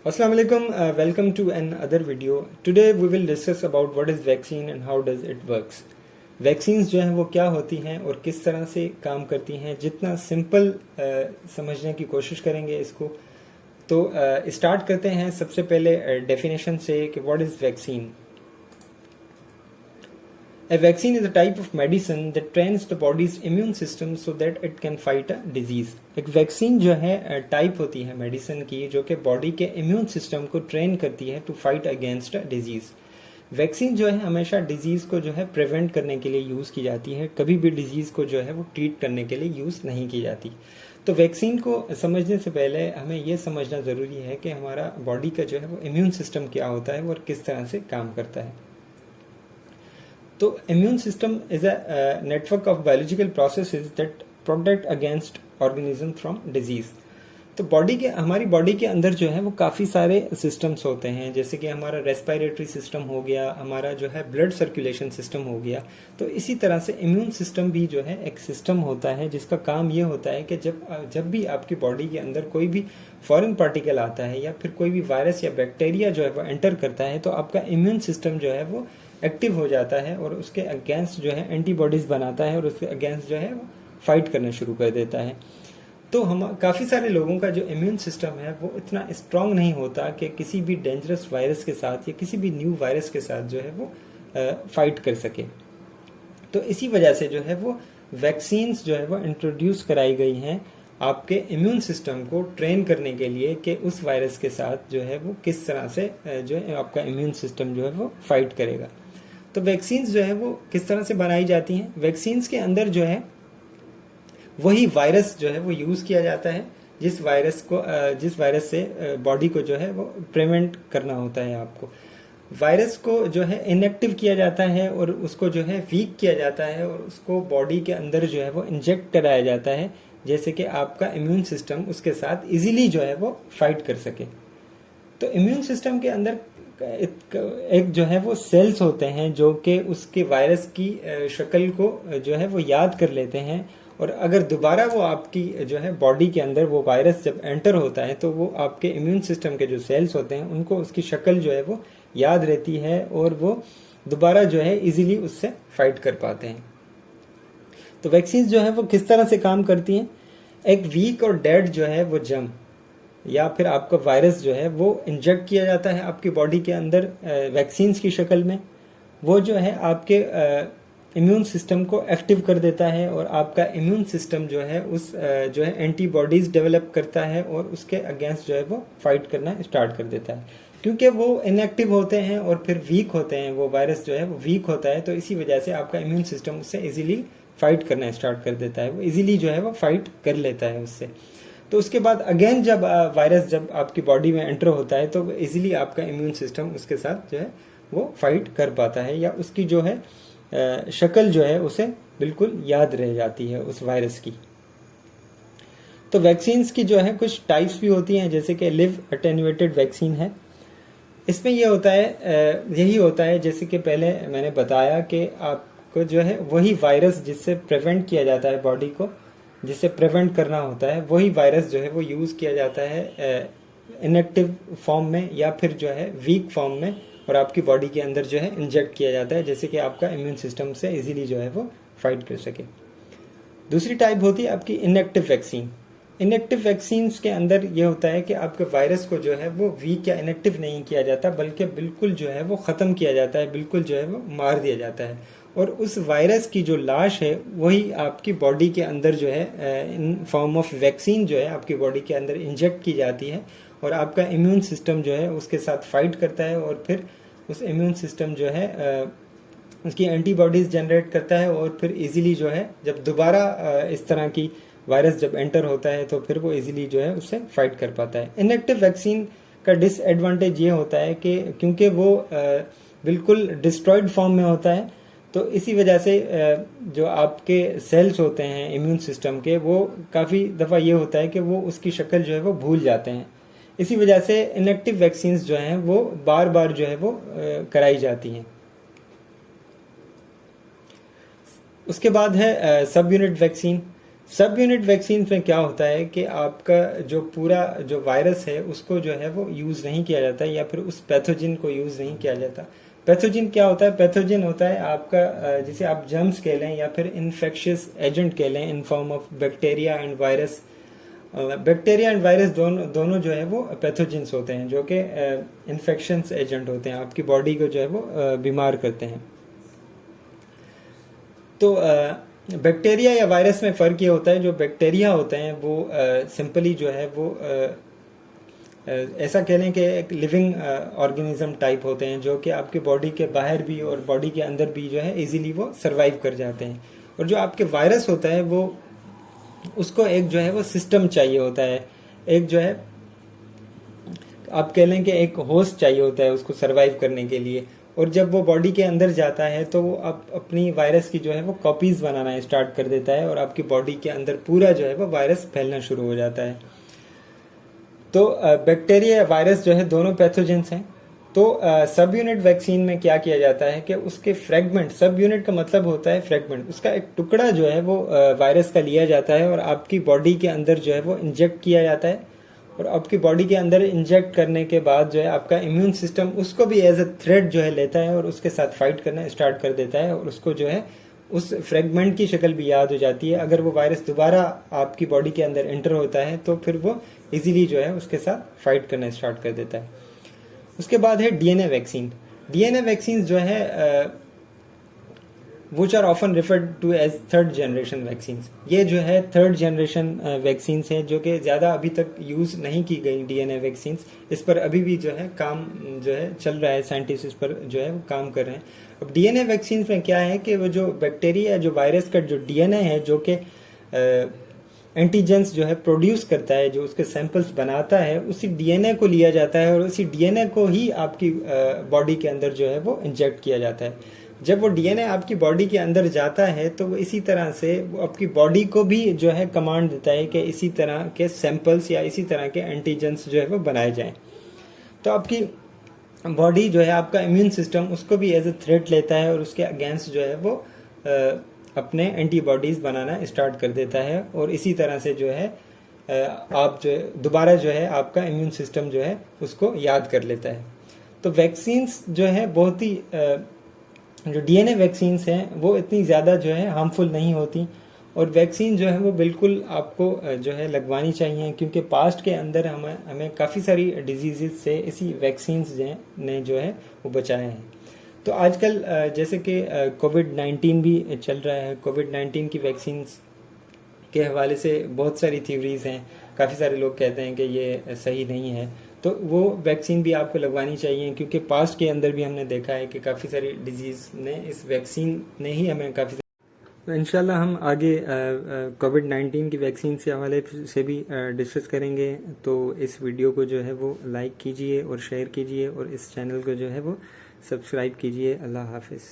Assalamu alaikum, welcome to another video. Today we will discuss about what is vaccine and how does it works. Vaccines जो हैं वो क्या होती हैं और किस तरह से काम करती हैं, जितना सिंपल समझने की कोशिश करेंगे इसको। तो स्टार्ट करते हैं सबसे पहले डेफिनेशन से कि what is vaccine. A vaccine is a type of medicine that trains the body's immune system so that it can fight a disease. एक वैक्सीन जो है टाइप होती है मेडिसिन की जो कि बॉडी के इम्यून सिस्टम को ट्रेन करती है to fight against a disease. Vaccine जो है हमेशा डिजीज को जो है प्रिवेंट करने के लिए यूज़ की जाती है, कभी भी डिजीज को जो है वो ट्रीट करने के लिए यूज़ नहीं की जाती। तो वैक्सीन को समझने से पहले हमें ये समझना ज़रूरी है कि हमारा बॉडी का जो है वो इम्यून सिस्टम क्या होता है और किस तरह से काम करता है। तो immune system is a network of biological processes that protect against organism from disease. तो हमारी बॉडी के अंदर जो है वो काफ़ी सारे सिस्टम्स होते हैं, जैसे कि हमारा रेस्पिरेटरी सिस्टम हो गया, हमारा जो है ब्लड सर्कुलेशन सिस्टम हो गया। तो इसी तरह से इम्यून सिस्टम भी जो है एक सिस्टम होता है जिसका काम ये होता है कि जब भी आपकी बॉडी के अंदर कोई भी फॉरेन पार्टिकल आता है या फिर कोई भी वायरस या बैक्टीरिया जो है वो एंटर करता है तो आपका इम्यून सिस्टम जो है वो एक्टिव हो जाता है और उसके अगेंस्ट जो है एंटीबॉडीज बनाता है और उसके अगेंस्ट जो है वो फाइट करना शुरू कर देता है। तो हम काफ़ी सारे लोगों का जो इम्यून सिस्टम है वो इतना स्ट्रांग नहीं होता कि किसी भी डेंजरस वायरस के साथ या किसी भी न्यू वायरस के साथ जो है वो फाइट कर सके। तो इसी वजह से जो है वो वैक्सीन्स जो है वो इंट्रोड्यूस कराई गई हैं आपके इम्यून सिस्टम को ट्रेन करने के लिए कि उस वायरस के साथ जो है वो किस तरह से जो है आपका इम्यून सिस्टम जो है वो फाइट करेगा। तो वैक्सीन्स जो है वो किस तरह से बनाई जाती हैं। वैक्सीन्स के अंदर जो है वही वायरस जो है वो यूज़ किया जाता है जिस वायरस से बॉडी को जो है वो प्रिवेंट करना होता है। आपको वायरस को जो है इनएक्टिव किया जाता है और उसको जो है वीक किया जाता है और उसको बॉडी के अंदर जो है वो इंजेक्ट कराया जाता है, जैसे कि आपका इम्यून सिस्टम उसके साथ इजीली जो है वो फाइट कर सके। तो इम्यून सिस्टम के अंदर एक जो है वो सेल्स होते हैं जो कि उसके वायरस की शक्ल को जो है वो याद कर लेते हैं और अगर दोबारा वो आपकी जो है बॉडी के अंदर वो वायरस जब एंटर होता है तो वो आपके इम्यून सिस्टम के जो सेल्स होते हैं उनको उसकी शक्ल जो है वो याद रहती है और वो दोबारा जो है इजीली उससे फाइट कर पाते हैं। तो वैक्सीन जो है वो किस तरह से काम करती हैं। एक वीक और डेड जो है वो जर्म या फिर आपका वायरस जो है वो इंजेक्ट किया जाता है आपकी बॉडी के अंदर वैक्सीन्स की शक्ल में। वो जो है आपके इम्यून सिस्टम को एक्टिव कर देता है और आपका इम्यून सिस्टम जो है उस जो है एंटीबॉडीज डेवलप करता है और उसके अगेंस्ट जो है वो फाइट करना स्टार्ट कर देता है। क्योंकि वो इनएक्टिव होते हैं और फिर वीक होते हैं, वो वायरस जो है वो वीक होता है, तो इसी वजह से आपका इम्यून सिस्टम उससे इजीली फाइट करना स्टार्ट कर देता है, वो इजीली जो है वो फाइट कर लेता है उससे। तो उसके बाद अगेन जब वायरस जब आपकी बॉडी में एंटर होता है तो इजीली आपका इम्यून सिस्टम उसके साथ जो है वो फाइट कर पाता है या उसकी जो है शक्ल जो है उसे बिल्कुल याद रह जाती है उस वायरस की। तो वैक्सीन्स की जो है कुछ टाइप्स भी होती हैं, जैसे कि लिव अटेन्यूएटेड वैक्सीन है। इसमें ये होता है यही होता है जैसे कि पहले मैंने बताया कि आपको जो है वही वायरस जिससे प्रिवेंट किया जाता है बॉडी को, जिसे प्रिवेंट करना होता है, वही वायरस जो है वो यूज़ किया जाता है इनएक्टिव फॉर्म में या फिर जो है वीक फॉर्म में और आपकी बॉडी के अंदर जो है इंजेक्ट किया जाता है, जैसे कि आपका इम्यून सिस्टम से इजीली जो है वो फाइट कर सके। दूसरी टाइप होती है आपकी इनएक्टिव वैक्सीन। इनएक्टिव वैक्सीन्स के अंदर ये होता है कि आपके वायरस को जो है वो वीक या इनएक्टिव नहीं किया जाता बल्कि बिल्कुल जो है वो ख़त्म किया जाता है, बिल्कुल जो है वो मार दिया जाता है और उस वायरस की जो लाश है वही आपकी बॉडी के अंदर जो है इन फॉर्म ऑफ वैक्सीन जो है आपकी बॉडी के अंदर इंजेक्ट की जाती है और आपका इम्यून सिस्टम जो है उसके साथ फाइट करता है और फिर उस इम्यून सिस्टम जो है उसकी एंटीबॉडीज़ जनरेट करता है और फिर इजीली जो है जब दोबारा इस तरह की वायरस जब एंटर होता है तो फिर वो इजीली जो है उससे फाइट कर पाता है। इनएक्टिव वैक्सीन का डिसएडवांटेज ये होता है कि क्योंकि वो बिल्कुल डिस्ट्रॉयड फॉर्म में होता है तो इसी वजह से जो आपके सेल्स होते हैं इम्यून सिस्टम के वो काफ़ी दफ़ा ये होता है कि वो उसकी शक्ल जो है वो भूल जाते हैं। इसी वजह से इनएक्टिव वैक्सीन्स जो हैं वो बार बार जो है वो कराई जाती हैं। उसके बाद है सब यूनिट वैक्सीन। सब यूनिट वैक्सीन में क्या होता है कि आपका जो पूरा जो वायरस है उसको जो है वो यूज़ नहीं किया जाता या फिर उस पैथोजन को यूज़ नहीं किया जाता। पैथोजन क्या होता है? पैथोजन होता है आपका जिसे आप जर्म्स कह लें या फिर इन्फेक्शियस एजेंट कह लें in form of bacteria and virus. Bacteria and virus दोनों जो है वो पैथोजेंस होते हैं जो कि इन्फेक्शंस एजेंट होते हैं, आपकी बॉडी को जो है वो बीमार करते हैं। तो बैक्टीरिया या वायरस में फ़र्क ये होता है, जो बैक्टीरिया होते हैं वो सिंपली जो है वो ऐसा कह लें कि एक लिविंग ऑर्गेनिज्म टाइप होते हैं जो कि आपके बॉडी के बाहर भी और बॉडी के अंदर भी जो है इजीली वो सरवाइव कर जाते हैं। और जो आपके वायरस होता है वो उसको एक जो है वो सिस्टम चाहिए होता है, एक जो है आप कह लें कि एक होस्ट चाहिए होता है उसको सरवाइव करने के लिए। और जब वो बॉडी के अंदर जाता है तो वो आप अपनी वायरस की जो है वो कॉपीज बनाना स्टार्ट कर देता है और आपकी बॉडी के अंदर पूरा जो है वो वायरस फैलना शुरू हो जाता है। तो बैक्टीरिया या वायरस जो है दोनों पैथोजेंस हैं। तो सब यूनिट वैक्सीन में क्या किया जाता है कि उसके फ्रेगमेंट, सब यूनिट का मतलब होता है फ्रेगमेंट, उसका एक टुकड़ा जो है वो वायरस का लिया जाता है और आपकी बॉडी के अंदर जो है वो इंजेक्ट किया जाता है। और आपकी बॉडी के अंदर इंजेक्ट करने के बाद जो है आपका इम्यून सिस्टम उसको भी एज अ थ्रेट जो है लेता है और उसके साथ फाइट करना स्टार्ट कर देता है और उसको जो है उस फ्रेगमेंट की शक्ल भी याद हो जाती है। अगर वो वायरस दोबारा आपकी बॉडी के अंदर एंटर होता है तो फिर वो इजीली जो है उसके साथ फाइट करना स्टार्ट कर देता है। उसके बाद है डीएनए वैक्सीन। डीएनए वैक्सीन जो है which are often referred to as third generation vaccines. ये जो है थर्ड जनरेशन वैक्सीन्स हैं जो कि ज़्यादा अभी तक यूज़ नहीं की गई डीएनए वैक्सीन्स। इस पर अभी भी जो है काम जो है चल रहा है, साइंटिस्ट इस पर जो है वो काम कर रहे हैं। अब डीएनए वैक्सीन्स में क्या है कि वो जो बैक्टीरिया जो वायरस का जो डीएनए है जो कि एंटीजेंस जो है प्रोड्यूस करता है, जो उसके सैंपल्स बनाता है, उसी डीएनए को लिया जाता है और उसी डीएनए को ही आपकी बॉडी के अंदर जो है वो इंजेक्ट किया जाता है। जब वो डीएनए आपकी बॉडी के अंदर जाता है तो वो इसी तरह से वो आपकी बॉडी को भी जो है कमांड देता है कि इसी तरह के सैंपल्स या इसी तरह के एंटीजेंस जो है वो बनाए जाएं। तो आपकी बॉडी जो है, आपका इम्यून सिस्टम उसको भी एज ए थ्रेट लेता है और उसके अगेंस्ट जो है वो अपने एंटीबॉडीज़ बनाना स्टार्ट कर देता है और इसी तरह से जो है आप जो दोबारा जो है आपका इम्यून सिस्टम जो है उसको याद कर लेता है। तो वैक्सीन्स जो है बहुत ही जो डीएनए वैक्सीन्स हैं वो इतनी ज़्यादा जो है हार्मफुल नहीं होती और वैक्सीन जो है वो बिल्कुल आपको जो है लगवानी चाहिए, क्योंकि पास्ट के अंदर हमें काफ़ी सारी डिजीज़ से इसी वैक्सीन्स ने जो है वो बचाए हैं। तो आजकल जैसे कि कोविड-19 भी चल रहा है, कोविड-19 की वैक्सीन्स के हवाले से बहुत सारी थ्योरीज हैं। काफ़ी सारे लोग कहते हैं कि ये सही नहीं है, तो वो वैक्सीन भी आपको लगवानी चाहिए, क्योंकि पास्ट के अंदर भी हमने देखा है कि काफ़ी सारी डिजीज़ ने इस वैक्सीन ने ही हमें काफ़ी। तो इंशाल्लाह हम आगे कोविड-19 की वैक्सीन से हवाले से भी डिस्कस करेंगे। तो इस वीडियो को जो है वो लाइक कीजिए और शेयर कीजिए और इस चैनल को जो है वो सब्सक्राइब कीजिए। अल्लाह हाफिज़।